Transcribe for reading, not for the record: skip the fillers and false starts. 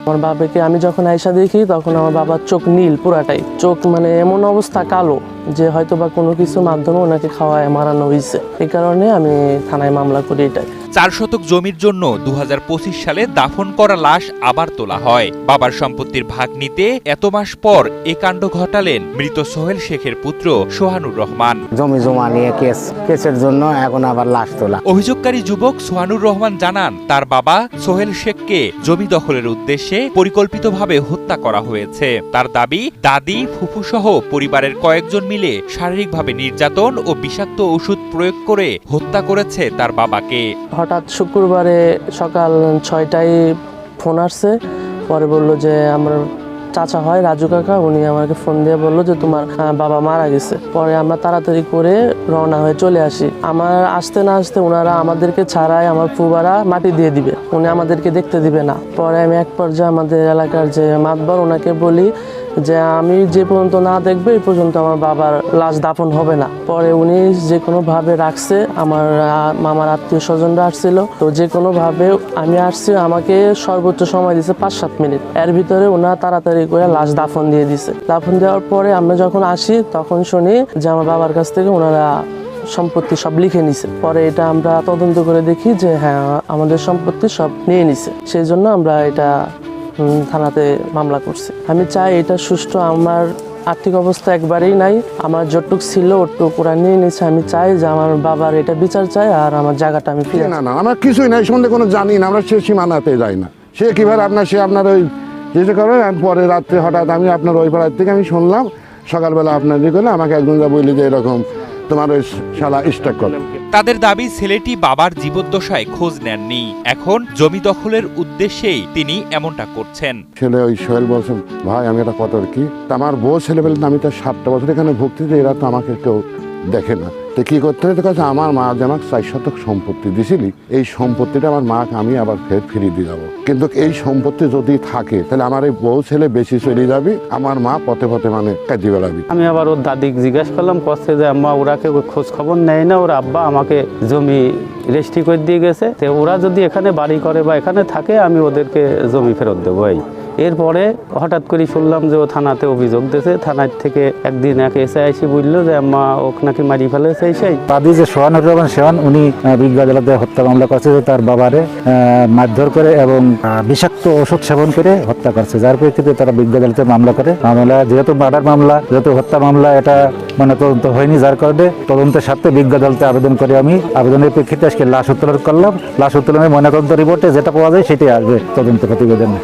আমার বাবাকে আমি যখন আয়সা দেখি তখন আমার বাবার চোখ নীল পুরাটাই, চোখ মানে এমন অবস্থা কালো যে হয়তো বা কোনো কিছুর মাধ্যমে ওনাকে খাওয়ায় মারানো হয়েছে। এই কারণে আমি থানায় মামলা করি। এটাই 4 শতক জমির জন্য 2025 সালে দাফন করা লাশ আবার তোলা হয়। বাবার সম্পত্তির ভাগ নিতে এত মাস পর এ কাণ্ড ঘটালেন মৃত সোহেল শেখের পুত্র সোহানুর রহমান। জমি জমা নিয়ে কেসের জন্য এখন আবার লাশ তোলা। অভিযোগকারী যুবক সোহানুর রহমান জানান, তার বাবা সোহেল শেখকে জমি দখলের উদ্দেশ্যে পরিকল্পিতভাবে হত্যা করা হয়েছে। তার দাবি, দাদি, ফুফু সহ পরিবারের কয়েকজন মিলে শারীরিকভাবে নির্যাতন ও বিষাক্ত ওষুধ প্রয়োগ করে হত্যা করেছে তার বাবাকে। হঠাৎ শুক্রবারে সকাল 6টায় ফোন আসছে, পরে বললো যে আমার চাচা হয় রাজু কাকা, উনি আমাকে ফোন দিয়ে বললো যে তোমার বাবা মারা গেছে। পরে আমরা তাড়াতাড়ি করে রওনা হয়ে চলে আসি। আমার আসতে না আসতে ওনারা আমাদেরকে ছাড়াই আমার ফুবারা মাটি দিয়ে দিবে, উনি আমাদেরকে দেখতে দিবে না। পরে আমি এক পর্যায়ে আমাদের এলাকার যে মাতবর ওনাকে বলি যে আমি যে পর্যন্ত না দেখবো এই পর্যন্ত আমার বাবার লাশ দাফন হবে না। পরে উনি যে কোনোভাবে রাখছে, আমার মামার আত্মীয় স্বজনরা আসছিল, তো যে কোনোভাবে আমি আসছি, আমাকে সর্বোচ্চ সময় দিছে 5-7 মিনিট। এর ভিতরে ওনারা তাড়াতাড়ি করে লাশ দাফন দিয়ে দিছে। দাফন দেওয়ার পরে আমরা যখন আসি তখন শুনি যে আমার বাবার কাছ থেকে ওনারা সম্পত্তি সব লিখে নিছে। পরে এটা আমরা তদন্ত করে দেখি যে হ্যাঁ আমাদের সম্পত্তি সব নিয়ে নিছে। সেই জন্য আমরা এটা থানাতে মামলা করছি। আমি চাই এটা সুষ্ঠু, আমার আর্থিক অবস্থা একবারেই নাই, আমার যতটুক ছিল ওটুকু ওরা নিয়ে নিচ্ছে। আমি চাই যে আমার বাবার এটা বিচার চাই আর আমার জায়গাটা আমি ফিরে। না না আমার কিছুই নাই, সম্বন্ধে কোনো জানি না, আমরা সে সীমানাতে যাই না। সে কিভাবে আপনার ওই যেটা করেন, পরে রাত্রে হঠাৎ আমি আপনার ওই পাড়ার থেকে আমি শুনলাম, সকালবেলা আপনার যে করলে আমাকে একজন যা বললি যে এরকম তোমার ওই শালা স্ট্রাইক করে। তাদের দাবি, ছেলেটি বাবার জীবদ্দশায় খোঁজ নেননি, এখন জমি দখলের উদ্দেশ্যেই তিনি এমনটা করছেন। ছেলে ওই সোহেল বলছেন, ভাই আমি এটা কত কি, আমার বউ ছেলে বলতে আমি তো 7টা বছর এখানে ভুগতে, এরা তো আমাকে কেউ দেখে না। তো কি করতে হতে কাছে আমার মা যে আমাকে 4 শতক সম্পত্তি দিছিলি, এই সম্পত্তিটা আমার মাকে আমি আবার ফিরিয়ে দিয়ে যাবো। কিন্তু এই সম্পত্তি যদি থাকে তাহলে আমার এই বউ ছেলে বেশি চলে যাবি, আমার মা পথে পথে মানে কাজে বেড়াবি। আমি আবার ওর দাদিকে জিজ্ঞাসা করলাম, করছে যে আম্মা ওরা কেউ খোঁজ খবর নেয় না, ওর আব্বা আমাকে জমি রেজিস্ট্রি করে দিয়ে গেছে, তো ওরা যদি এখানে বাড়ি করে বা এখানে থাকে আমি ওদেরকে জমি ফেরত দেবো। এরপরে হঠাৎ করে শুনলাম যে ও থানাতে অভিযোগ দিয়েছে। থানার থেকে একদিন এক এসে আইসি বললো যে আম্মা ওকে নাকি মারি ফেলেছে। সেই দাদি যে সোহানুর রহমান সোহান, উনি বিজ্ঞ আদালতে হত্যা মামলা করছে যে তার বাবারে মারধর করে এবং বিষাক্ত ওষুধ সেবন করে হত্যা করছে, যার প্রেক্ষিতে তারা বিজ্ঞ আদালতে মামলা করে। মামলা যেহেতু মার্ডার মামলা, যেহেতু হত্যা মামলা, এটা মানে তদন্ত হয়নি, যার কারণে তদন্তের স্বার্থে বিজ্ঞ আদালতে আবেদন করে আমি আবেদনের প্রেক্ষিতে আজকে লাশ উত্তোলন করলাম। লাশ উত্তোলনের ময়নাতদন্ত রিপোর্টে যেটা পাওয়া যায় সেটাই আসবে তদন্ত প্রতিবেদনে।